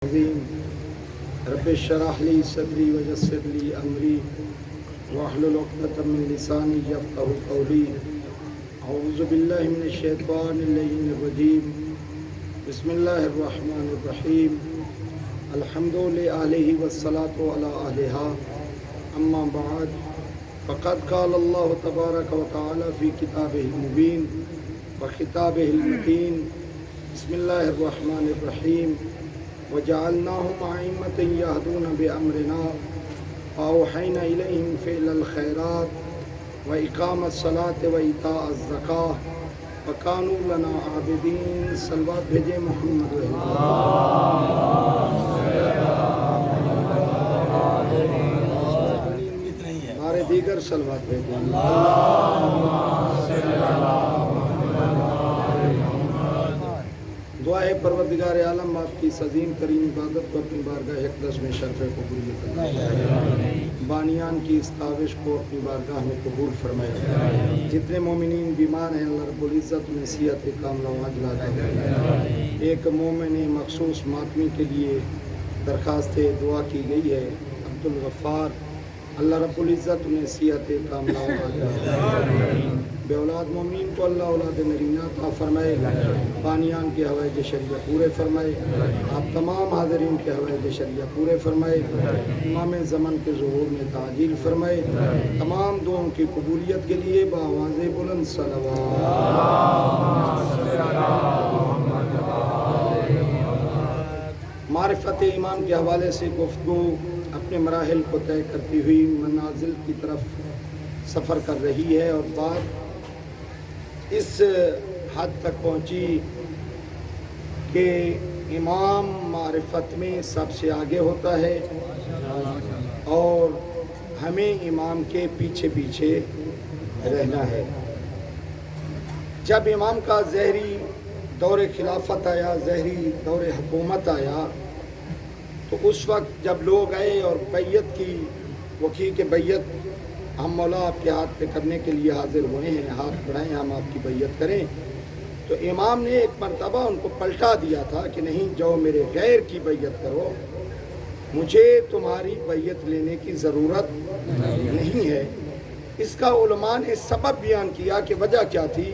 عظیم رب اشرح لی صدری ویسر لی امری واحلل عقدۃ من لسانی یفقهوا قولی اعوذ باللہ من الشیطان اللعین الرجیم بسم اللہ الرحمن الرحیم الحمد للہ والصلاة علی اہلہا اما بعد فقد قال اللہ تبارک و تعالی فی کتابہ المبین وخطابہ المتین بسم اللہ الرحمن الرحیم وجعلناهم أئمة يهدون بأمرنا وأوحينا إليهم فعل الخيرات وإقام الصلاة وإيتاء الزكاة وكانوا لنا عابدين صلوات بھیجے محمد ہمارے دیگر صلوات بھیجے دعا ہے پروردگار عالم آپ کی اس عظیم ترین عبادت کو اپنی بارگاہ اقدس میں شرف قبولیت فرمائے، بانیان کی اس کاوش کو اپنی بارگاہ میں قبول فرمائے، جتنے مومنین بیمار ہیں اللہ رب العزت میں صحت کاملہ و عاجلہ عطا فرمائے۔ ایک مومن مخصوص ماتمی کے لیے درخواست دعا کی گئی ہے، عبدالغفار، اللہ رب العزت نے صحت کاملہ و عاجلہ عطا فرمائے۔ بے اولاد مومنین کو اللہ اولاد نرینہ عطا فرمائے، بانیان کے حوائج شریعہ پورے فرمائے، آپ تمام حاضرین کے حوائج شریعہ پورے فرمائے، امام زمن کے ظہور میں تعجیل فرمائے، تمام دعاؤں کی قبولیت کے لیے بآواز بلند صلوات۔ معرفت ایمان کے حوالے سے گفتگو اپنے مراحل کو طے کرتی ہوئی منازل کی طرف سفر کر رہی ہے، اور بات اس حد تک پہنچی کہ امام معرفت میں سب سے آگے ہوتا ہے اور ہمیں امام کے پیچھے پیچھے رہنا ہے۔ جب امام کا زہری دور خلافت آیا، زہری دور حکومت آیا، تو اس وقت جب لوگ آئے اور بیعت کی، وہ کی کہ بیعت ہم مولا آپ کے ہاتھ پہ کرنے کے لیے حاضر ہوئے ہیں، ہاتھ بڑھائیں ہم آپ کی بیعت کریں، تو امام نے ایک مرتبہ ان کو پلٹا دیا تھا کہ نہیں جاؤ میرے غیر کی بیعت کرو، مجھے تمہاری بیعت لینے کی ضرورت نہیں ہے۔ اس کا علماء نے سبب بیان کیا کہ وجہ کیا تھی۔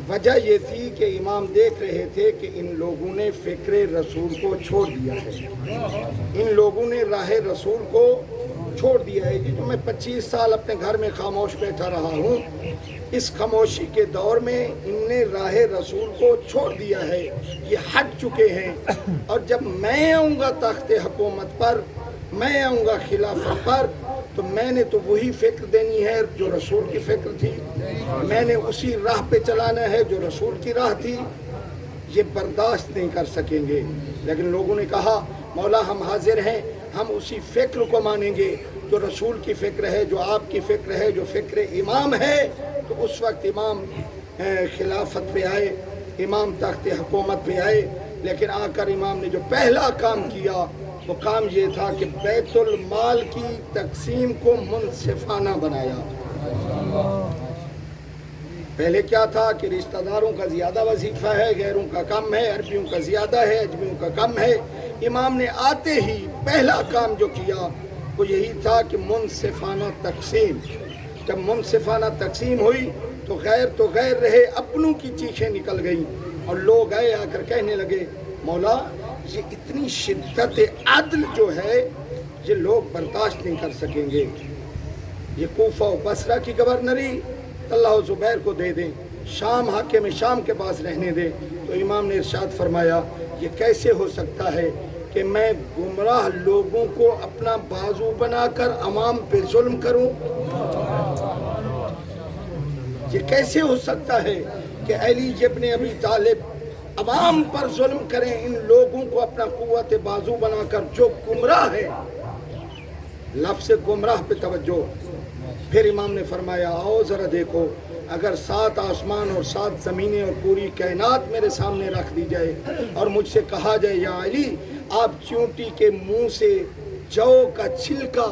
وجہ یہ تھی کہ امام دیکھ رہے تھے کہ ان لوگوں نے فکر رسول کو چھوڑ دیا ہے، ان لوگوں نے راہ رسول کو چھوڑ دیا ہے۔ جو میں 25 سال اپنے گھر میں خاموش بیٹھا رہا ہوں، اس خاموشی کے دور میں ان نے راہ رسول کو چھوڑ دیا ہے، یہ ہٹ چکے ہیں، اور جب میں آؤں گا تخت حکومت پر، میں آؤں گا خلافت پر، تو میں نے تو وہی فکر دینی ہے جو رسول کی فکر تھی، میں نے اسی راہ پہ چلانا ہے جو رسول کی راہ تھی، یہ برداشت نہیں کر سکیں گے۔ لیکن لوگوں نے کہا مولا ہم حاضر ہیں، ہم اسی فکر کو مانیں گے جو رسول کی فکر ہے، جو آپ کی فکر ہے، جو فکر امام ہے۔ تو اس وقت امام خلافت پہ آئے، امام تخت حکومت پہ آئے، لیکن آ کر امام نے جو پہلا کام کیا وہ کام یہ تھا کہ بیت المال کی تقسیم کو منصفانہ بنایا۔ پہلے کیا تھا کہ رشتہ داروں کا زیادہ وظیفہ ہے، غیروں کا کم ہے، عربیوں کا زیادہ ہے، اجمیوں کا کم ہے۔ امام نے آتے ہی پہلا کام جو کیا وہ یہی تھا کہ منصفانہ تقسیم۔ جب منصفانہ تقسیم ہوئی تو غیر رہے، اپنوں کی چیخیں نکل گئیں، اور لوگ آئے آ کر کہنے لگے مولا یہ اتنی شدت عدل جو ہے یہ لوگ برداشت نہیں کر سکیں گے، یہ کوفہ و بصرہ کی گورنری طلحہ و زبیر کو دے دیں، شام حاکم شام کے پاس رہنے دیں۔ تو امام نے ارشاد فرمایا یہ کیسے ہو سکتا ہے کہ میں گمراہ لوگوں کو اپنا بازو بنا کر عوام پہ ظلم کروں؟ یہ کیسے ہو سکتا ہے کہ علی ابن ابی طالب عوام پر ظلم کریں، ان لوگوں کو اپنا قوت بازو بنا کر جو گمراہ ہے۔ لفظ گمراہ پہ توجہ۔ پھر امام نے فرمایا آؤ ذرا دیکھو، اگر 7 آسمان اور 7 زمینیں اور پوری کائنات میرے سامنے رکھ دی جائے اور مجھ سے کہا جائے یا علی آپ چونٹی کے منہ سے جو کا چھلکا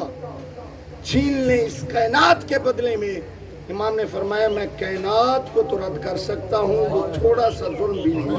چھین لیں اس کائنات کے بدلے میں، امام نے فرمایا میں کائنات کو تو رد کر سکتا ہوں، وہ تھوڑا سا ظلم بھی نہیں۔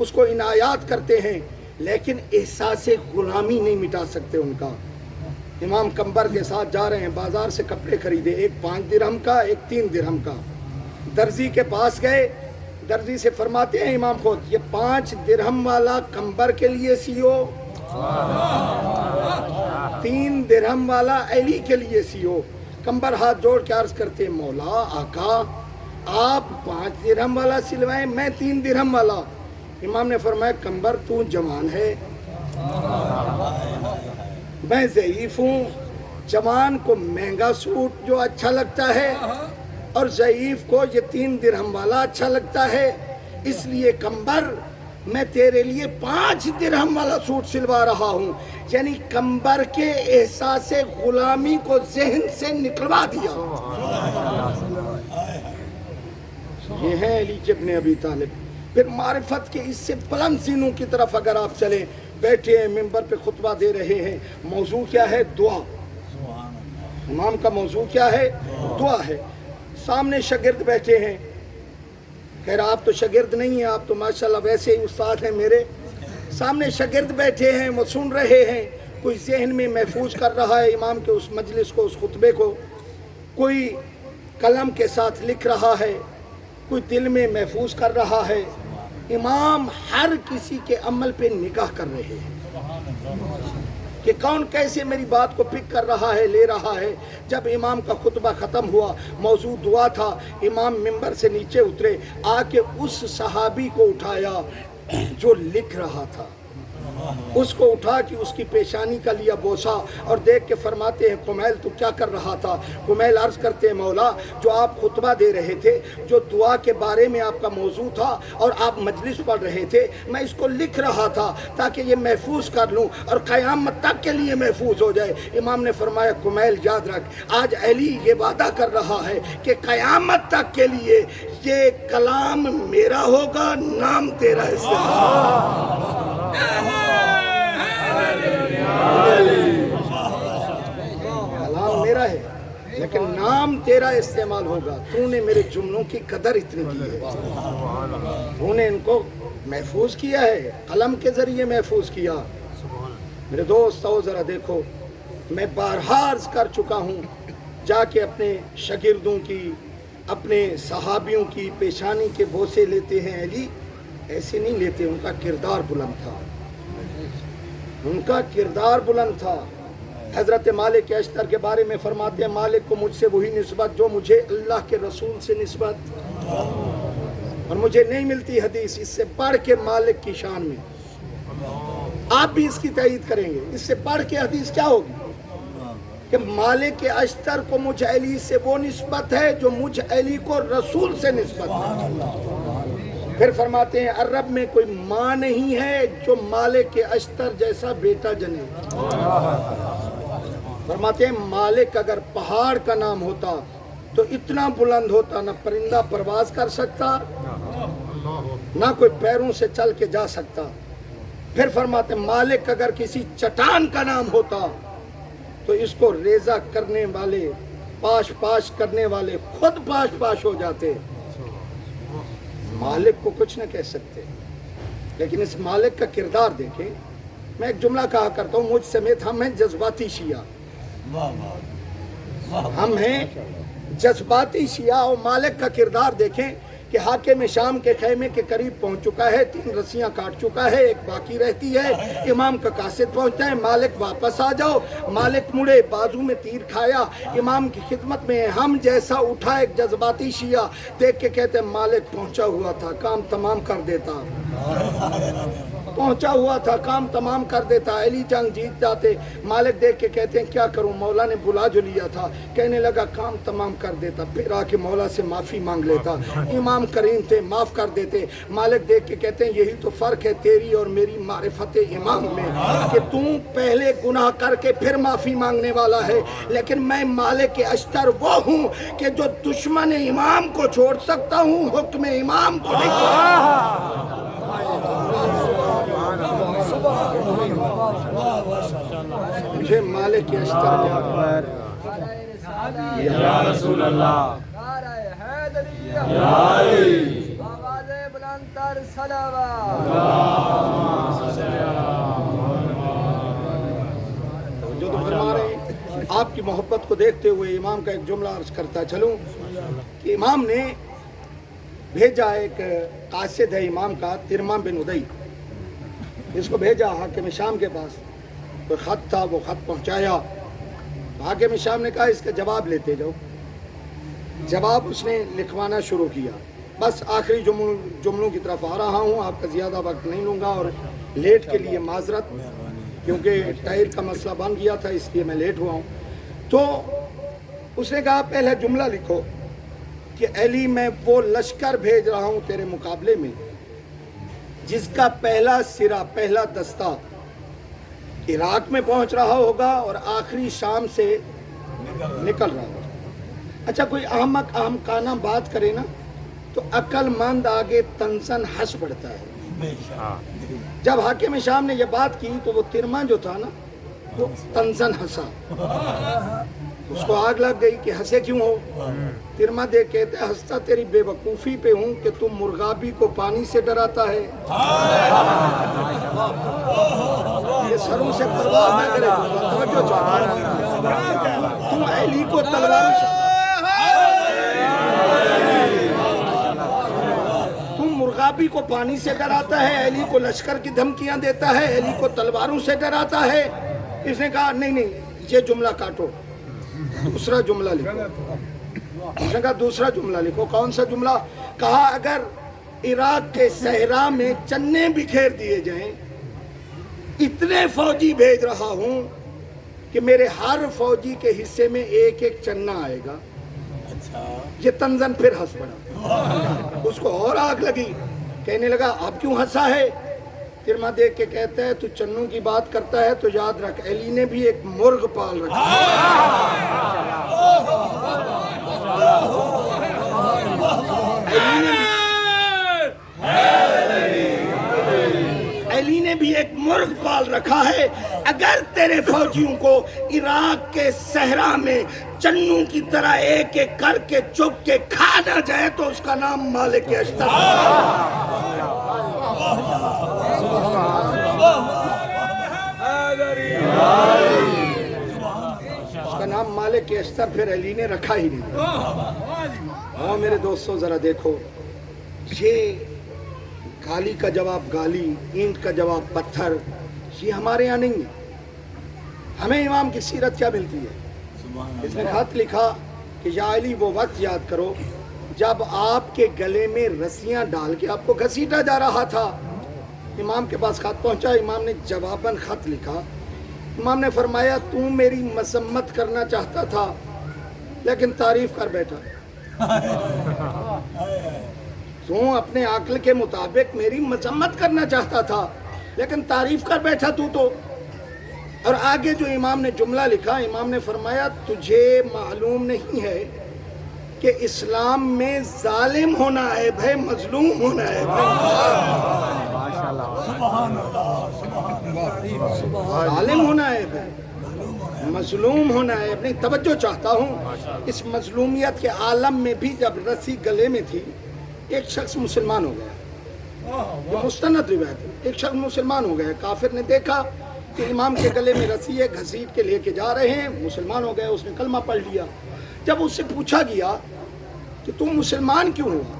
اس کو عنایات کرتے ہیں، لیکن احساس غلامی نہیں مٹا سکتے ان کا۔ امام کمبر کے ساتھ جا رہے ہیں، بازار سے کپڑے خریدے، ایک 5 درہم کا، ایک 3 درہم کا۔ درزی کے پاس گئے، درزی سے فرماتے ہیں امام خود، یہ 5 درہم والا کمبر کے لیے سیو، 3 درہم والا علی کے لیے سیو۔ کمبر ہاتھ جوڑ کے عرض کرتے ہیں، مولا آقا آپ 5 درہم والا سلوائیں، میں 3 درہم والا۔ امام نے فرمایا، کمبر تو جوان ہے، میں ضعیف ہوں، جوان کو مہنگا سوٹ جو اچھا لگتا ہے اور ضعیف کو یہ 3 درہم والا اچھا لگتا ہے، اس لیے کمبر میں تیرے لیے 5 درہم والا سوٹ سلوا رہا ہوں۔ یعنی کمبر کے احساس غلامی کو ذہن سے نکلوا دیا۔ یہ ہے علی ابن ابی طالب۔ پھر معرفت کے اس سے بلند سینوں کی طرف اگر آپ چلیں، بیٹھے ہیں ممبر پہ خطبہ دے رہے ہیں، موضوع کیا ہے؟ دعا۔ امام کا موضوع کیا ہے؟ دعا ہے۔ سامنے شاگرد بیٹھے ہیں، خیر آپ تو شاگرد نہیں ہیں، آپ تو ماشاءاللہ ویسے ہی استاد ہیں میرے۔ سامنے شاگرد بیٹھے ہیں، وہ سن رہے ہیں، کوئی ذہن میں محفوظ کر رہا ہے امام کے اس مجلس کو، اس خطبے کو، کوئی قلم کے ساتھ لکھ رہا ہے، کوئی دل میں محفوظ کر رہا ہے۔ امام ہر کسی کے عمل پہ نگاہ کر رہے ہیں کہ کون کیسے میری بات کو پک کر رہا ہے، لے رہا ہے۔ جب امام کا خطبہ ختم ہوا، موضوع دعا تھا، امام ممبر سے نیچے اترے، آ کے اس صحابی کو اٹھایا جو لکھ رہا تھا، اس کو اٹھا کے اس کی پیشانی کا لیا بوسا اور دیکھ کے فرماتے ہیں، کمیل تو کیا کر رہا تھا؟ کمیل عرض کرتے ہیں، مولا جو آپ خطبہ دے رہے تھے، جو دعا کے بارے میں آپ کا موضوع تھا اور آپ مجلس پڑھ رہے تھے، میں اس کو لکھ رہا تھا تاکہ یہ محفوظ کر لوں اور قیامت تک کے لیے محفوظ ہو جائے۔ امام نے فرمایا، کمیل یاد رکھ، آج علی یہ وعدہ کر رہا ہے کہ قیامت تک کے لیے یہ کلام میرا ہوگا، نام تیرا استعمال۔ کلام میرا ہے لیکن نام تیرا استعمال ہوگا۔ تو نے میرے جملوں کی قدر اتنی کی ہے، تو نے ان کو محفوظ کیا ہے، قلم کے ذریعے محفوظ کیا۔ میرے دوست آؤ ذرا دیکھو، میں بارہا عرض کر چکا ہوں، جا کے اپنے شاگردوں کی، اپنے صحابیوں کی پیشانی کے بوسے لیتے ہیں۔ علی ایسے نہیں لیتے، ان کا کردار بلند تھا، ان کا کردار بلند تھا۔ حضرت مالک اشتر کے بارے میں فرماتے ہیں، مالک کو مجھ سے وہی نسبت جو مجھے اللہ کے رسول سے نسبت، اور مجھے نہیں ملتی حدیث اس سے بڑھ کے مالک کی شان میں۔ آپ بھی اس کی تائید کریں گے، اس سے بڑھ کے حدیث کیا ہوگی کہ مالک اشتر کو مجھ علی سے وہ نسبت ہے جو مجھ علی کو رسول سے نسبت ہے۔ پھر فرماتے ہیں، عرب میں کوئی ماں نہیں ہے جو مالک اشتر جیسا بیٹا جنے۔ فرماتے ہیں، مالک اگر پہاڑ کا نام ہوتا تو اتنا بلند ہوتا، نہ پرندہ پرواز کر سکتا، نہ کوئی پیروں سے چل کے جا سکتا۔ پھر فرماتے ہیں، مالک اگر کسی چٹان کا نام ہوتا تو اس کو ریزہ کرنے والے، پاش پاش کرنے والے خود پاش پاش ہو جاتے۔ مالک کو کچھ نہ کہہ سکتے، لیکن اس مالک کا کردار دیکھیں۔ میں ایک جملہ کہا کرتا ہوں، مجھ سمیت ہم ہیں جذباتی شیعہ، ہم ہیں جذباتی شیعہ، اور مالک کا کردار دیکھیں کہ حاکم شام کے خیمے کے قریب پہنچ چکا ہے، 3 رسیاں کاٹ چکا ہے، ایک باقی رہتی ہے۔ امام کا قاصد پہنچتا ہے، مالک واپس آ جاؤ۔ مالک مڑے، بازو میں تیر کھایا، امام کی خدمت میں ہے۔ ہم جیسا اٹھا ایک جذباتی شیعہ دیکھ کے کہتے ہیں، مالک پہنچا ہوا تھا، کام تمام کر دیتا، پہنچا ہوا تھا، کام تمام کر دیتا، علی جنگ جیت جاتے۔ مالک دیکھ کے کہتے ہیں، کیا کروں، مولا نے بلا جو لیا تھا، کہنے لگا کام تمام کر دیتا، پھر آ کے مولا سے معافی مانگ لیتا، امام کریم تھے، معاف کر دیتے۔ مالک دیکھ کے کہتے ہیں، یہی تو فرق ہے تیری اور میری معرفت امام میں، کہ تم پہلے گناہ کر کے پھر معافی مانگنے والا ہے، لیکن میں مالک اشتر وہ ہوں کہ جو دشمن امام کو چھوڑ سکتا ہوں، حکم امام کو نہیں چھوڑ۔ مجھے مالک اشتر یا رسول اللہ، نعرہ حیدریہ، یا علی، آواز بلند اکبر صلوات. جو تو فرما رہے ہیں. آپ کی محبت کو دیکھتے ہوئے امام کا ایک جملہ عرض کرتا چلوں کہ امام نے بھیجا، ایک قاصد ہے امام کا ترمام بن ادئی، اس کو بھیجا حاکم شام کے پاس. کوئی خط تھا، وہ خط پہنچایا. حاکم شام نے کہا اس کا جواب لیتے جاؤ. جواب اس نے لکھوانا شروع کیا. بس آخری جملوں کی طرف آ رہا ہوں، آپ کا زیادہ وقت نہیں لوں گا، اور لیٹ کے لیے معذرت، کیونکہ ٹائر کا مسئلہ بن گیا تھا اس لیے میں لیٹ ہوا ہوں. تو اس نے کہا پہلا جملہ لکھو کہ علی میں وہ لشکر بھیج رہا ہوں تیرے مقابلے میں جس کا پہلا سرا، پہلا دستہ عراق میں پہنچ رہا ہوگا اور آخری شام سے نکل رہا ہوگا. اچھا کوئی احمق احمقانہ بات کرے نا تو عقل مند آگے تنزن ہنس پڑتا ہے. جب حاکم شام نے یہ بات کی تو وہ ترما جو تھا نا وہ تنزن ہنسا. اس کو آگ لگ گئی کہ ہنسے کیوں ہو. ترما دیکھ کہتے ہنستا تیری بے وقوفی پہ ہوں کہ تم مرغابی کو پانی سے ڈراتا ہے. یہ سروں سے پرواز نہ کرے، توجہ چاہتا تم علی کو تلواروں سے، تم مرغابی کو پانی سے ڈراتا ہے، علی کو لشکر کی دھمکیاں دیتا ہے، علی کو تلواروں سے ڈراتا ہے. اس نے کہا نہیں یہ جملہ کاٹو، دوسرا جملہ لکھو. اس نے کہا دوسرا جملہ لکھو. کون سا جملہ؟ کہا اگر عراق کے صحرا میں چنے بکھیر دیے جائیں، اتنے فوجی بھیج رہا ہوں کہ میرے ہر فوجی کے حصے میں ایک ایک چنا آئے گا. یہ تنزن پھر ہنس پڑا. اس کو اور آگ لگی، کہنے لگا اب کیوں ہنسا ہے. ترما دیکھ کے کہتا ہے تو چنوں کی بات کرتا ہے تو یاد رکھ علی نے بھی ایک مرغ پال رکھا علی نے بھی ایک مرغ پال رکھا ہے. اگر تیرے فوجیوں کو عراق کے صحرا میں چنوں کی طرح ایک ایک کر کے چپ کے کھا نہ جائے تو اس کا نام مالک اشتر. اس کا نام مالک اشتر پھر علی نے رکھا ہی نہیں. اور میرے دوستوں ذرا دیکھو، یہ گالی کا جواب گالی، اینٹ کا جواب پتھر، یہ ہمارے یہاں نہیں ہے. ہمیں امام کی سیرت کیا ملتی ہے؟ اس نے خط لکھا کہ یا علی وہ وقت یاد کرو جب آپ کے گلے میں رسیاں ڈال کے آپ کو گھسیٹا جا رہا تھا. امام کے پاس خط پہنچا، امام نے جواباً خط لکھا. امام نے فرمایا تو میری مذمت کرنا چاہتا تھا لیکن تعریف کر بیٹھا. تو اپنے عقل کے مطابق میری مذمت کرنا چاہتا تھا لیکن تعریف کر بیٹھا تو. اور آگے جو امام نے جملہ لکھا، امام نے فرمایا تجھے معلوم نہیں ہے کہ اسلام میں ظالم ہونا عیب ہے، مظلوم ہونا عیب ہے. ظالم ہونا عیب ہے، مظلوم ہونا عیب نہیں. توجہ چاہتا ہوں، اس مظلومیت کے عالم میں بھی جب رسی گلے میں تھی ایک شخص مسلمان ہو گیا. یہ مستند روایت ہے. ایک شخص مسلمان ہو گیا. کافر نے دیکھا کہ امام کے گلے میں رسی ہے، گھسیٹ کے لے کے جا رہے ہیں. مسلمان ہو گیا، اس نے کلمہ پڑھ لیا. جب اس سے پوچھا گیا کہ تم مسلمان کیوں ہوا،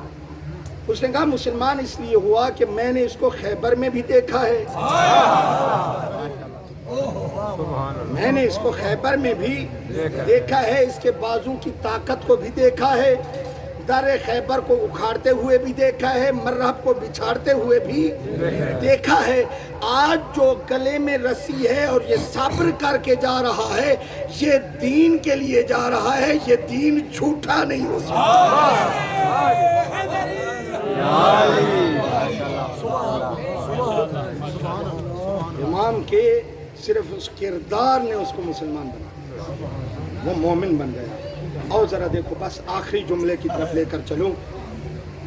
اس نے کہا مسلمان اس لیے ہوا کہ میں نے اس کو خیبر میں بھی دیکھا ہے، میں نے اس کو خیبر میں بھی دیکھا ہے، اس کے بازو کی طاقت کو بھی دیکھا ہے، در خیبر کو اکھاڑتے ہوئے بھی دیکھا ہے، مرہب کو بچھاڑتے ہوئے بھی دیکھا ہے. آج جو گلے میں رسی ہے اور یہ صبر کر کے جا رہا ہے، یہ دین کے لیے جا رہا ہے. یہ دین جھوٹا نہیں ہو سکتا. امام کے صرف اس کردار نے اس کو مسلمان بنا، وہ مومن بن گیا. اور ذرا دیکھو، بس آخری جملے کی طرف لے کر چلوں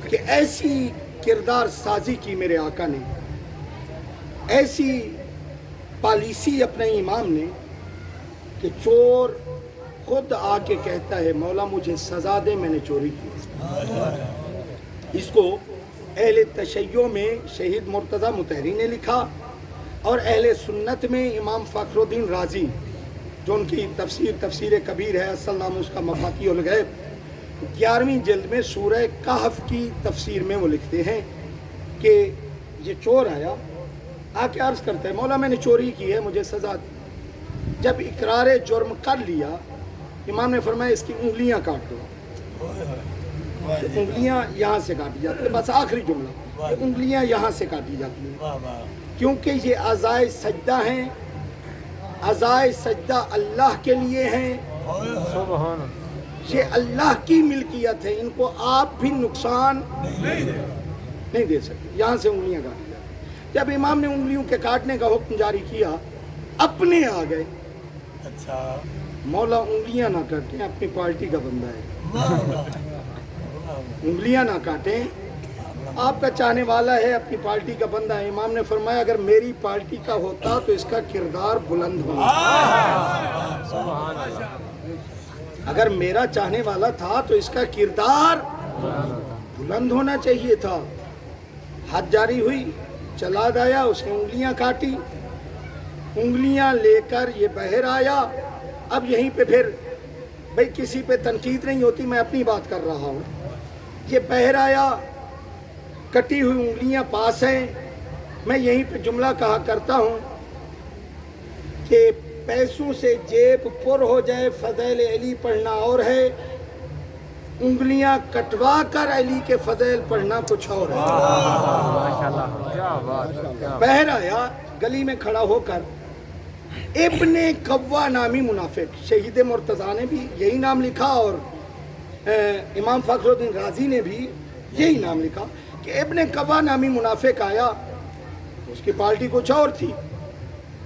کہ ایسی کردار سازی کی میرے آقا نے، ایسی پالیسی اپنے امام نے کہ چور خود آ کے کہتا ہے مولا مجھے سزا دے، میں نے چوری کی. اس کو اہل تشیع میں شہید مرتضی مطہری نے لکھا، اور اہل سنت میں امام فخر الدین رازی، جو ان کی تفسیر کبیر ہے، اصل نام اس کا مفاتیح الغیب، 11ویں جلد میں سورہ کہف کی تفسیر میں وہ لکھتے ہیں کہ یہ چور آیا، آ کے عرض کرتا ہے مولا میں نے چوری کی ہے، مجھے سزا دی۔ جب اقرار جرم کر لیا، امام نے فرمایا اس کی انگلیاں کاٹ دو۔ انگلیاں یہاں سے کاٹی جاتی ہیں، بس آخری جملہ، انگلیاں یہاں سے کاٹی جاتی ہیں، کیونکہ یہ اعضائے سجدہ ہیں، اعضائے سجدہ اللہ کے لیے ہیں، یہ اللہ کی ملکیت ہے، ان کو آپ بھی نقصان نہیں دے سکتے، یہاں سے انگلیاں کاٹی جاتی۔ جب امام نے انگلیوں کے کاٹنے کا حکم جاری کیا، اپنے آ گئے، اچھا مولا انگلیاں نہ کاٹیں، اپنی پارٹی کا بندہ ہے، انگلیاں نہ کاٹیں، آپ کا چاہنے والا ہے، اپنی پارٹی کا بندہ ہے۔ امام نے فرمایا اگر میری پارٹی کا ہوتا تو اس کا کردار بلند ہوتا، اگر میرا چاہنے والا تھا تو اس کا کردار بلند ہونا چاہیے تھا۔ حد جاری ہوئی، چلا گیا، اس نے انگلیاں کاٹی، انگلیاں لے کر یہ باہر آیا۔ اب یہیں پہ پھر بھئی کسی پہ تنقید نہیں ہوتی، میں اپنی بات کر رہا ہوں۔ یہ باہر آیا، کٹی ہوئی انگلیاں پاس ہیں۔ میں یہیں پہ جملہ کہا کرتا ہوں کہ پیسوں سے جیب پر ہو جائے، فضائل علی پڑھنا اور ہے، انگلیاں کٹوا کر علی کے فضائل پڑھنا کچھ اور ہے۔ باہر آیا، گلی میں کھڑا ہو کر ابن قوا نامی منافق، شہید مرتضیٰ نے بھی یہی نام لکھا اور امام فخر الدین رازی نے بھی یہی نام لکھا کہ ابن قوا نامی منافق آیا، اس کی پارٹی کچھ اور تھی۔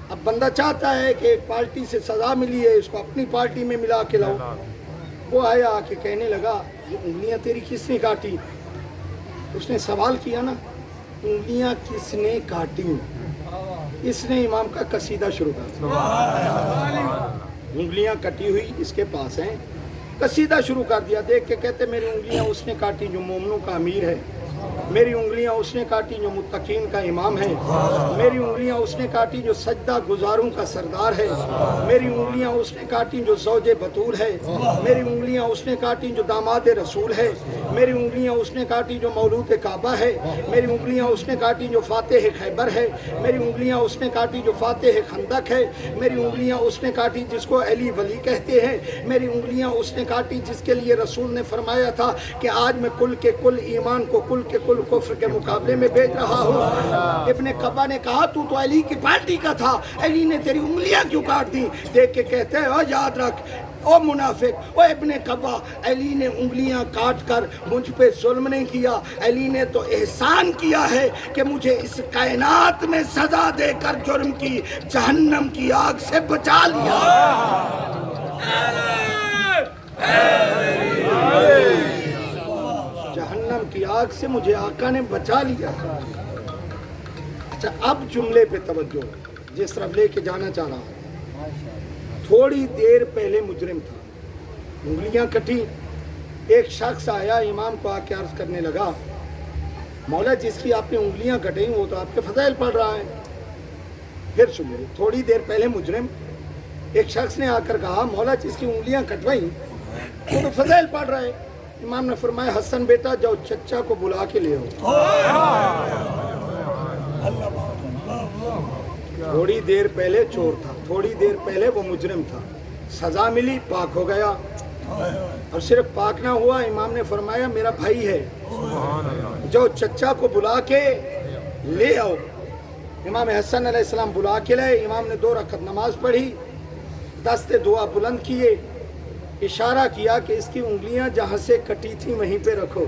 اب بندہ چاہتا ہے کہ ایک پارٹی سے سزا ملی ہے، اس کو اپنی پارٹی میں ملا کے لاؤ۔ وہ آیا آ کے کہنے لگا یہ انگلیاں تیری کس نے کاٹی؟ اس نے سوال کیا نا، انگلیاں کس نے کاٹی؟ اس نے امام کا قصیدہ شروع کر دیا، انگلیاں کٹی ہوئی اس کے پاس ہیں، قصیدہ شروع کر دیا۔ دیکھ کے کہتے میری انگلیاں اس نے کاٹی جو مومنوں کا امیر ہے، میری انگلیاں اس نے کاٹی جو متقین کا امام ہے، میری انگلیاں اس نے کاٹی جو سجدہ گزاروں کا سردار ہے، میری انگلیاں اس نے کاٹی جو زوج بطول ہے، میری انگلیاں اس نے کاٹی جو داماد رسول ہے، میری انگلیاں اس نے کاٹی جو مولود کعبہ ہے، میری انگلیاں اس نے کاٹی جو فاتح خیبر ہے، میری انگلیاں اس نے کاٹی جو فاتح خندق ہے، میری انگلیاں اس نے کاٹی جس کو علی ولی کہتے ہیں، میری انگلیاں اس نے کاٹی جس کے لیے رسول نے فرمایا تھا کہ آج میں کل کے کل ایمان کو کل کے کل کفر کے مقابلے میں بھیج رہا ہوں۔ ابن قبا نے کہا تو علی کی پارٹی کا تھا، علی نے تیری انگلیاں کیوں کاٹ دی؟ دیکھ کے کہتے ہیں یاد رکھ او منافق، او ابن قبا، علی نے انگلیاں کاٹ کر مجھ پہ ظلم نہیں کیا، علی نے تو احسان کیا ہے کہ مجھے اس کائنات میں سزا دے کر جرم کی جہنم کی آگ سے بچا لیا۔ جہنم کی آگ سے مجھے آقا نے بچا لیا۔ اچھا اب جملے پہ توجہ جس طرف لے کے جانا چاہ رہا ہوں۔ تھوڑی دیر پہلے مجرم تھا، انگلیاں کٹی، ایک شخص آیا امام کو آ کے عرض کرنے لگا مولا جس کی آپ نے انگلیاں کٹیں وہ تو آپ کے فضائل پڑھ رہا ہے۔ پھر سنیے، تھوڑی دیر پہلے مجرم، ایک شخص نے آ کر کہا مولا جس کی انگلیاں کٹوائیں وہ تو فضائل پڑھ رہا ہے۔ امام نے فرمایا حسن بیٹا جاؤ چچا کو بلا کے لے آؤ۔ تھوڑی دیر پہلے چور تھا، تھوڑی دیر پہلے وہ مجرم تھا، سزا ملی، پاک ہو گیا، اور صرف پاک نہ ہوا، امام نے فرمایا میرا بھائی ہے، جو چچا کو بلا کے لے آؤ۔ امام حسن علیہ السلام بلا کے لائے، امام نے 2 رکعت نماز پڑھی، دست دعا بلند کیے، اشارہ کیا کہ اس کی انگلیاں جہاں سے کٹی تھی وہیں پہ رکھو۔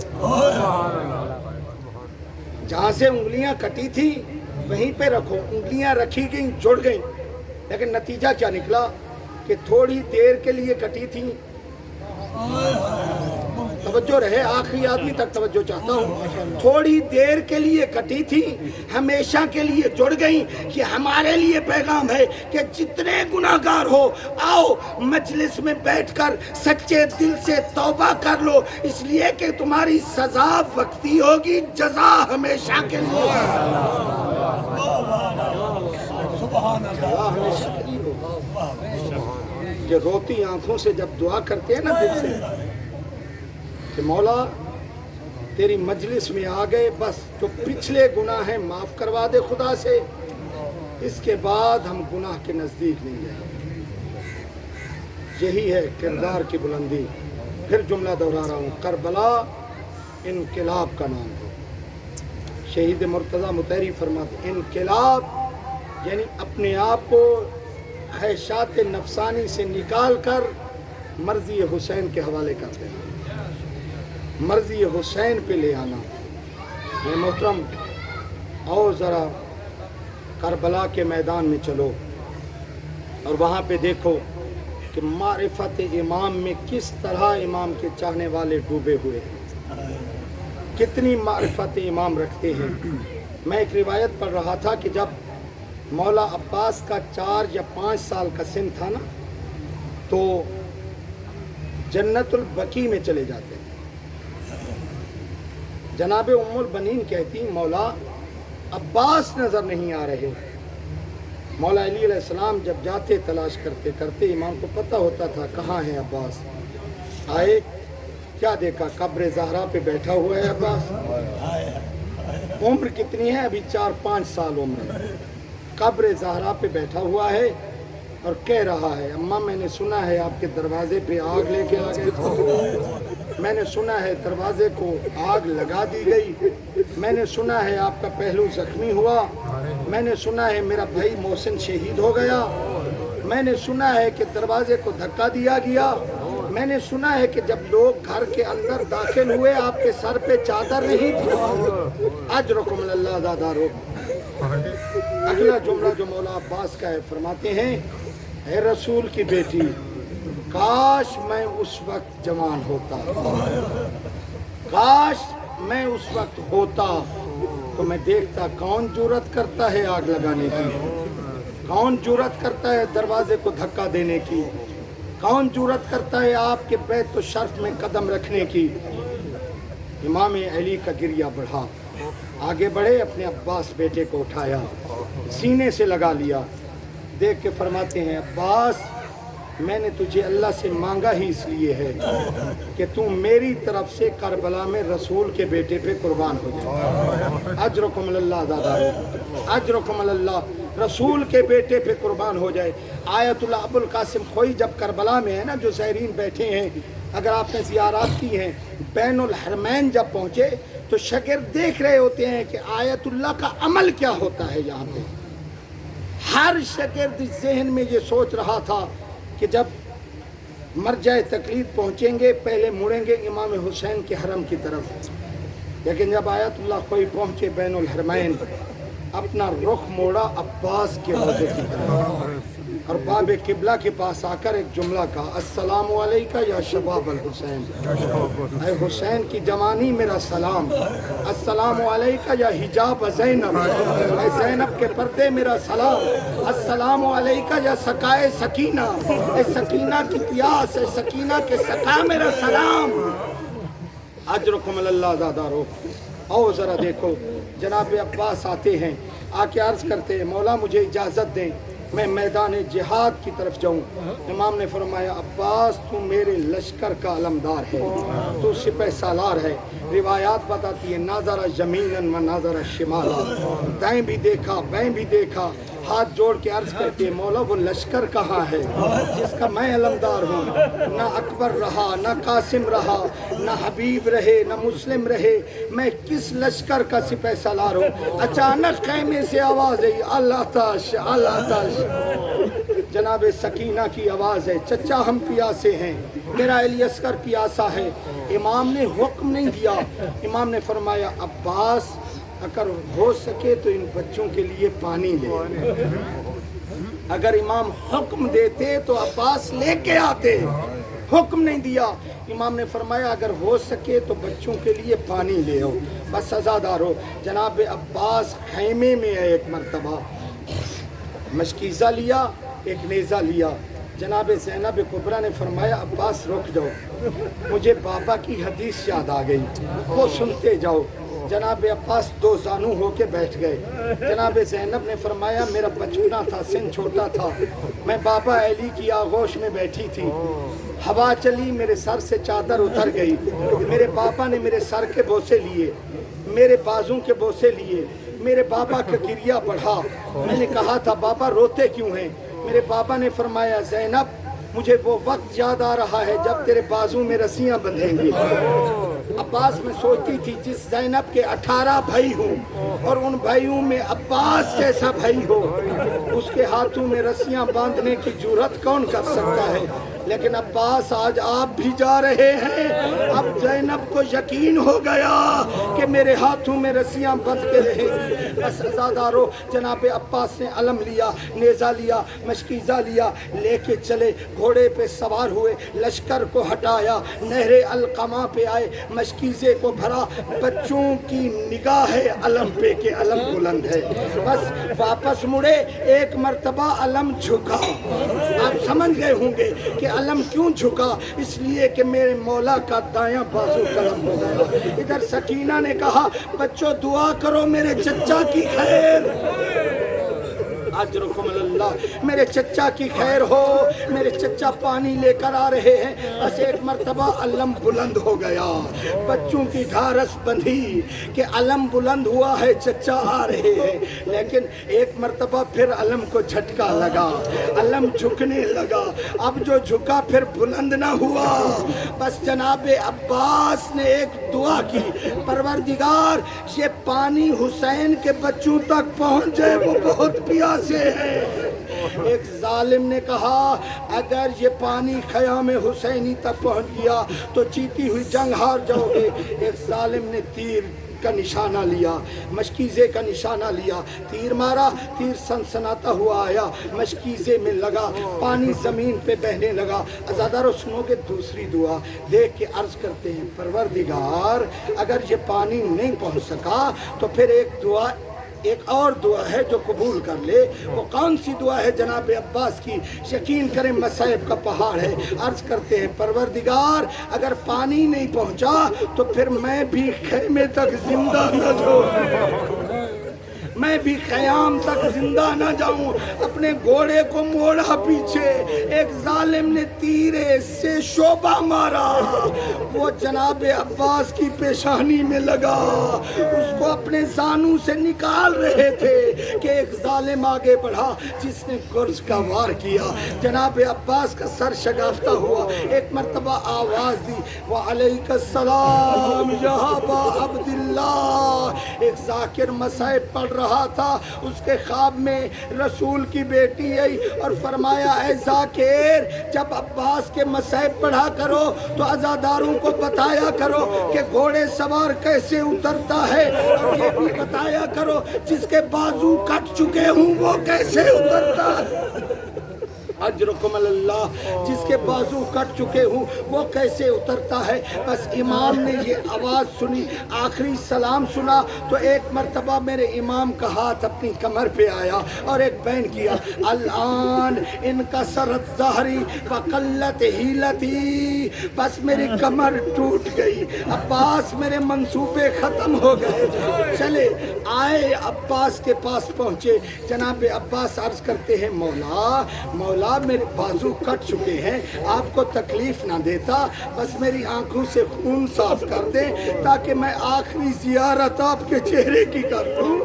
جہاں سے انگلیاں کٹی تھی وہیں پہ رکھو۔ انگلیاں رکھی گئیں، جڑ گئیں، لیکن نتیجہ کیا نکلا کہ تھوڑی دیر کے لیے کٹی تھی، توجہ رہے، آخری آدمی تک توجہ چاہتا ہوں. تھوڑی دیر کے لیے کٹی تھی، ہمیشہ کے لیے جڑ گئی. کہ ہمارے لیے پیغام ہے کہ جتنے گناہگار ہو آؤ مجلس میں بیٹھ کر سچے دل سے توبہ کر لو، اس لیے کہ تمہاری سزا وقتی ہوگی، جزا ہمیشہ کے لیے. یہ روتی آنکھوں سے جب دعا کرتے ہیں نا دل سے کہ مولا تیری مجلس میں آ گئے، بس جو پچھلے گناہ ہیں معاف کروا دے خدا سے، اس کے بعد ہم گناہ کے نزدیک نہیں جائیں. یہی ہے کردار کی بلندی. پھر جملہ دہرا رہا ہوں، کربلا انقلاب کا نام ہے. شہید مرتضیٰ مطہری فرماتے انقلاب یعنی اپنے آپ کو خواہشات نفسانی سے نکال کر مرضی حسین کے حوالے کر دینا، مرضی حسین پہ لے آنا. میں محترم آؤ ذرا کربلا کے میدان میں چلو اور وہاں پہ دیکھو کہ معرفت امام میں کس طرح امام کے چاہنے والے ڈوبے ہوئے ہیں، کتنی معرفت امام رکھتے ہیں. میں ایک روایت پڑھ رہا تھا کہ جب مولا عباس کا 4 یا 5 سال کا سن تھا نا تو جنت البقیع میں چلے جاتے تھے. جناب ام البنین کہتی مولا عباس نظر نہیں آ رہے. مولا علی علیہ السلام جب جاتے تلاش کرتے کرتے امام کو پتہ ہوتا تھا کہاں ہے عباس. آئے کیا دیکھا، قبر زہرا پہ بیٹھا ہوا ہے عباس. عمر کتنی ہے؟ ابھی 4-5 سال عمر ہے. قبر زہرا پہ بیٹھا ہوا ہے اور کہہ رہا ہے اماں میں نے سنا ہے آپ کے دروازے پہ آگ لے کے آ گئے، میں نے سنا ہے دروازے کو آگ لگا دی گئی، میں نے سنا ہے آپ کا پہلو زخمی ہوا، میں نے سنا ہے میرا بھائی محسن شہید ہو گیا، میں نے سنا ہے کہ دروازے کو دھکا دیا گیا، میں نے سنا ہے کہ جب لوگ گھر کے اندر داخل ہوئے آپ کے سر پہ چادر نہیں تھی. اجرکم اللہ دادارو. اگلا جملہ جو مولا عباس کا ہے فرماتے ہیں اے رسول کی بیٹی کاش میں اس وقت جوان ہوتا، کاش میں اس وقت ہوتا تو میں دیکھتا کون جرأت کرتا ہے آگ لگانے کی، کون جرأت کرتا ہے دروازے کو دھکا دینے کی، کون جرأت کرتا ہے آپ کے بیت و شرف میں قدم رکھنے کی. امام علی کا گریہ بڑھا، آگے بڑھے، اپنے عباس بیٹے کو اٹھایا، سینے سے لگا لیا، دیکھ کے فرماتے ہیں عباس میں نے تجھے اللہ سے مانگا ہی اس لیے ہے کہ تم میری طرف سے کربلا میں رسول کے بیٹے پہ قربان ہو جائے. اجرکم اللہ دادا، اجرکم اللہ، رسول کے بیٹے پہ قربان ہو جائے. آیت اللہ ابو القاسم خوئی جب کربلا میں ہے نا، جو زائرین بیٹھے ہیں، اگر آپ نے زیارات کی ہیں، بین الحرمین جب پہنچے تو شاگرد دیکھ رہے ہوتے ہیں کہ آیت اللہ کا عمل کیا ہوتا ہے یہاں پہ. ہر شاگرد ذہن میں یہ سوچ رہا تھا کہ جب مرجع تقلید پہنچیں گے پہلے مڑیں گے امام حسین کے حرم کی طرف، لیکن جب آیت اللہ کوئی پہنچے بین الحرمین اپنا رخ موڑا عباس کے روضے کی طرف اور باب قبلہ کے پاس آ کر ایک جملہ کہا السلام علیکہ یا شباب الحسین، اے حسین کی جوانی میرا سلام، السلام علیکہ یا حجاب زینب، اے زینب کے پردے میرا سلام، السلام علیکہ یا سقائے سکینہ، اے سکینہ کی پیاس، اے سکینہ کے سقا میرا سلام. اجرکم اللہ دادارو. آؤ ذرا دیکھو جناب عباس آتے ہیں، آ کے عرض کرتے ہیں مولا مجھے اجازت دیں میں میدان جہاد کی طرف جاؤں. امام نے فرمایا عباس تو میرے لشکر کا علمدار ہے، تو سپہ سالار ہے. روایات بتاتی ہے ناظر یمیناً و ناظر شمالا، دائیں بھی دیکھا بائیں بھی دیکھا، ہاتھ جوڑ کے عرض کرتے ہیں مولا وہ لشکر کہاں ہے جس کا میں علمدار ہوں؟ نہ اکبر رہا، نہ قاسم رہا، نہ حبیب رہے، نہ مسلم رہے، میں کس لشکر کا سپہ سالار ہوں؟ اچانک خیمے سے آواز ہے اللہ تاش اللہ تاش. جناب سکینہ کی آواز ہے چچا ہم پیاسے ہیں، میرا علی اصغر پیاسا ہے. امام نے حکم نہیں دیا، امام نے فرمایا عباس اگر ہو سکے تو ان بچوں کے لیے پانی لے. اگر امام حکم دیتے تو عباس لے کے آتے، حکم نہیں دیا. امام نے فرمایا اگر ہو سکے تو بچوں کے لیے پانی لے آؤ، بس عزادارو جناب عباس خیمے میں ہے، ایک مرتبہ مشکیزہ لیا، ایک نیزہ لیا، جناب زینب کبریٰ نے فرمایا عباس رک جاؤ، مجھے بابا کی حدیث یاد آ گئی، وہ سنتے جاؤ۔ جناب عباس دو زانو ہو کے بیٹھ گئے۔ جناب زینب نے فرمایا میرا بچپنا تھا، سن چھوٹا تھا، میں بابا علی کی آغوش میں بیٹھی تھی، ہوا چلی، میرے سر سے چادر اتر گئی، میرے بابا نے میرے سر کے بوسے لیے، میرے بازوں کے بوسے لیے، میرے بابا کا گریہ بڑھا، میں نے کہا تھا بابا روتے کیوں ہیں؟ میرے بابا نے فرمایا زینب مجھے وہ وقت یاد آ رہا ہے جب تیرے بازوں میں رسیاں بندھیں گی۔ عباس میں سوچتی تھی جس زینب کے 18 بھائی ہوں اور ان بھائیوں میں عباس جیسا بھائی ہو، اس کے ہاتھوں میں رسیاں باندھنے کی جرات کون کر سکتا ہے؟ لیکن عباس آج آپ بھی جا رہے ہیں، اب زینب کو یقین ہو گیا کہ میرے ہاتھوں میں رسیاں بندھ کے رہیں گی۔ بس عزادارو جناب عباس نے علم لیا، نیزہ لیا، مشکیزہ لیا، لے کے چلے، گھوڑے پہ سوار ہوئے، لشکر کو ہٹایا، نہر القمہ پہ آئے، مشکیزے کو بھرا، بچوں کی نگاہ علم پہ کہ علم بلند ہے، بس واپس مڑے، ایک مرتبہ علم جھکا۔ آپ سمجھ گئے ہوں گے کہ علم کیوں جھکا، اس لیے کہ میرے مولا کا دایاں بازو قلم ہو گیا۔ ادھر سکینہ نے کہا بچوں دعا کرو میرے چچا کی خیر، اجرکم اللہ، میرے چچا کی خیر ہو، میرے چچا پانی لے کر آ رہے ہیں۔ بس ایک مرتبہ علم بلند ہو گیا، بچوں کی ڈھارس بندھی کہ علم بلند ہوا ہے، چچا آ رہے ہیں، لیکن ایک مرتبہ پھر علم کو جھٹکا لگا، علم جھکنے لگا، اب جو جھکا پھر بلند نہ ہوا۔ بس جناب عباس نے ایک دعا کی، پروردگار یہ پانی حسین کے بچوں تک پہنچ جائے، وہ بہت پیاسے ہیں۔ ایک ظالم نے کہا اگر یہ پانی خیام حسینی تک پہنچ گیا تو جیتی ہوئی جنگ ہار جاؤ گے۔ ایک ظالم نے تیر کا نشانہ لیا، مشکیزے کا نشانہ لیا، تیر مارا، تیر سنسناتا ہوا آیا، مشکیزے میں لگا، پانی زمین پہ بہنے لگا۔ عزادارو سنو گے دوسری دعا دیکھ کے عرض کرتے ہیں پروردگار اگر یہ پانی نہیں پہنچ سکا تو پھر ایک اور دعا ہے جو قبول کر لے۔ وہ کون سی دعا ہے جناب عباس کی؟ یقین کریں مصائب کا پہاڑ ہے۔ عرض کرتے ہیں پروردگار اگر پانی نہیں پہنچا تو پھر میں بھی خیمے تک زندہ نہ جاؤں، میں بھی خیام تک زندہ نہ جاؤں۔ اپنے گھوڑے کو موڑا پیچھے، ایک ظالم نے تیرے سے شعبہ مارا، وہ جناب عباس کی پیشانی میں لگا، اس کو اپنے زانوں سے نکال رہے تھے کہ ایک ظالم آگے بڑھا جس نے گرز کا وار کیا، جناب عباس کا سر شگافتہ ہوا۔ ایک مرتبہ آواز دی وعلیک السلام یا ابا عبداللہ۔ ایک ذاکر مصائب پڑھ رہا تھا، اس کے خواب میں رسول کی بیٹی آئی اور فرمایا اے ذاکر جب عباس کے مصائب پڑھا کرو تو عزاداروں کو بتایا کرو کہ گھوڑے سوار کیسے اترتا ہے، اور یہ بھی بتایا کرو جس کے بازو کٹ چکے ہوں وہ کیسے اترتا ہے۔ اجرکم اللہ، جس کے بازو کٹ چکے ہوں وہ کیسے اترتا ہے۔ بس امام نے یہ آواز سنی، آخری سلام سنا تو ایک مرتبہ میرے امام کا ہاتھ اپنی کمر پہ آیا اور ایک بین کیا الان ان کا سرت ظہری وقلت حیلتی، بس میری کمر ٹوٹ گئی، عباس میرے منصوبے ختم ہو گئے۔ چلے آئے عباس کے پاس پہنچے، جناب عباس عرض کرتے ہیں مولا میرے بازو کٹ چکے ہیں، آپ کو تکلیف نہ دیتا، بس میری آنکھوں سے خون صاف کر دیں تاکہ میں آخری زیارت آپ کے چہرے کی کر دوں۔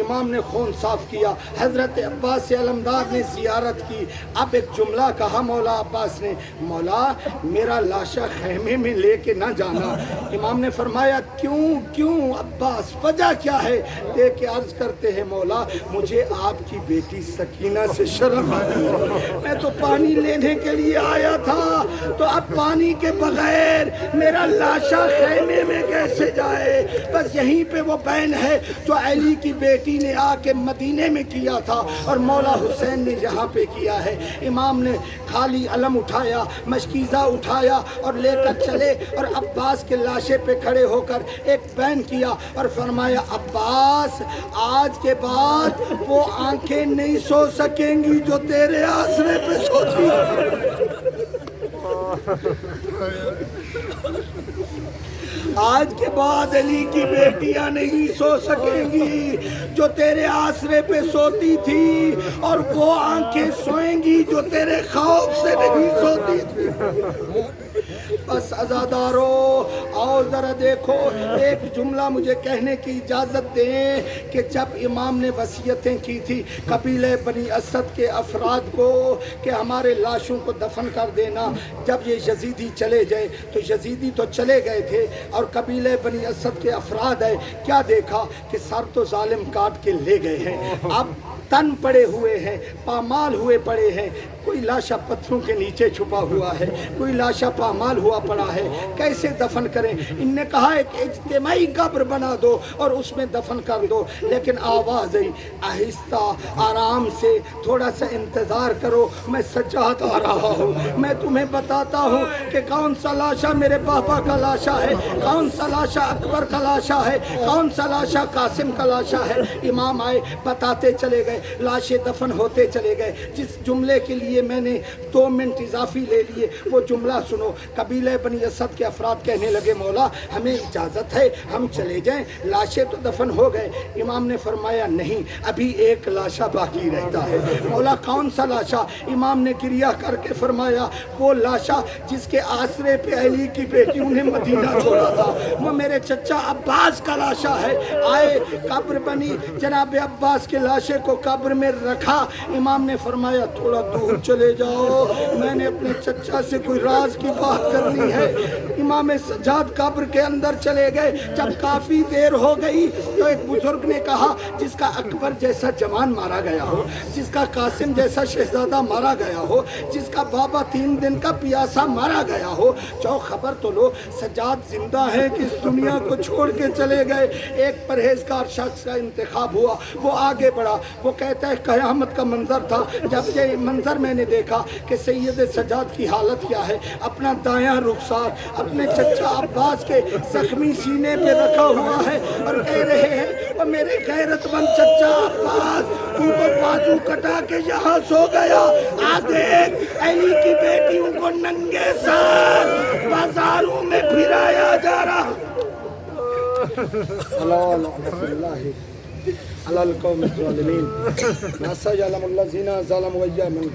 امام نے خون صاف کیا، حضرت عباس علمدار نے زیارت کی۔ اب ایک جملہ کہا مولا عباس نے، مولا میرا لاشا خیمے میں لے کے نہ جانا۔ امام نے فرمایا کیوں عباس، وجہ کیا ہے؟ دیکھ کے عرض کرتے ہیں مولا مجھے آپ کی بیٹی سکینہ سے شرم آتی ہے، میں تو پانی لینے کے لیے آیا تھا، تو اب پانی کے بغیر میرا لاشا خیمے میں کیسے جائے؟ بس یہیں پہ وہ بہن ہے جو علی کی بیٹی بیٹی نے آ کے مدینے میں کیا تھا اور مولا حسین نے یہاں پہ کیا ہے۔ امام نے خالی علم اٹھایا، مشکیزہ اٹھایا اور لے کر چلے اور عباس کے لاشے پہ کھڑے ہو کر ایک بین کیا اور فرمایا عباس آج کے بعد وہ آنکھیں نہیں سو سکیں گی جو تیرے آسرے پہ سوتی۔ آج کے بعد علی کی بیٹیاں نہیں سو سکیں گی جو تیرے آسرے پہ سوتی تھی، اور وہ آنکھیں سوئیں گی جو تیرے خوف سے نہیں سوتی تھی۔ بس عزادارو آؤ ذرا دیکھو، ایک جملہ مجھے کہنے کی اجازت دیں کہ جب امام نے وصیتیں کی تھی قبیلہ بنی اسد کے افراد کو کہ ہمارے لاشوں کو دفن کر دینا، جب یہ یزیدی چلے گئے تو یزیدی تو چلے گئے تھے اور قبیلہ بنی اسد کے افراد ہے، کیا دیکھا کہ سر تو ظالم کاٹ کے لے گئے ہیں، اب تن پڑے ہوئے ہیں، پامال ہوئے پڑے ہیں، کوئی لاشا پتھروں کے نیچے چھپا ہوا ہے، کوئی لاشا پامال ہوا پڑا ہے، کیسے دفن کریں؟ ان نے کہا ایک اجتماعی قبر بنا دو اور اس میں دفن کر دو، لیکن آواز آئی آہستہ آرام سے تھوڑا سا انتظار کرو، میں سجاد آ رہا ہوں، میں تمہیں بتاتا ہوں کہ کون سا لاشا میرے پاپا کا لاشا ہے، کون سا لاشا اکبر کا لاشا ہے، کون سا لاشا قاسم کا لاشا ہے۔ امام آئے بتاتے چلے گئے، لاشیں دفن ہوتے چلے گئے۔ جس جملے کے لیے میں نے 2 منٹ اضافی لے لیے وہ جملہ سنو۔ قبیلہ بنی اسد کے افراد کہنے لگے مولا ہمیں اجازت ہے ہم چلے جائیں، لاشیں تو دفن ہو گئے۔ امام نے فرمایا نہیں، ابھی ایک لاشا باقی رہتا ہے۔ مولا کون سا لاشا؟ امام نے گریہ کر کے فرمایا وہ لاشا جس کے آسرے پہ علی کی بیٹیوں نے مدینہ چھوڑا تھا، وہ میرے چچا عباس کا لاشا ہے۔ آئے قبر بنی، جناب عباس کے لاشے کو قبر میں رکھا۔ امام نے فرمایا تھوڑا دور چلے جاؤ، میں نے اپنے چچا سے کوئی راز کی بات کرنی ہے۔ امام سجاد قبر کے اندر چلے گئے۔ جب کافی دیر ہو گئی تو ایک بزرگ نے کہا جس کا اکبر جیسا جوان مارا گیا ہو، جس کا قاسم جیسا شہزادہ مارا گیا ہو، جس کا بابا 3 دن کا پیاسا مارا گیا ہو، جو خبر تو لو سجاد زندہ ہے کہ اس دنیا کو چھوڑ کے چلے گئے۔ ایک پرہیزگار شخص کا انتخاب ہوا، وہ آگے بڑھا، وہ کہتا ہے قیامت کا منظر تھا جب یہ منظر میں نے دیکھا کہ سید سجاد کی حالت کیا ہے، اپنا دایاں رخسار اپنے چچا عباس کے زخمی سینے پہ رکھا ہوا ہے اور کہہ رہے ہیں اور میرے غیرت مند چچا عباس تو بازو کٹا کے یہاں سو گیا، آ دیکھ علی کی بیٹیوں کو ننگے سر بازاروں میں پھرایا جا رہا۔ اللہ علی القوم الظالمین، ناسا یعلم الذین ظلموا من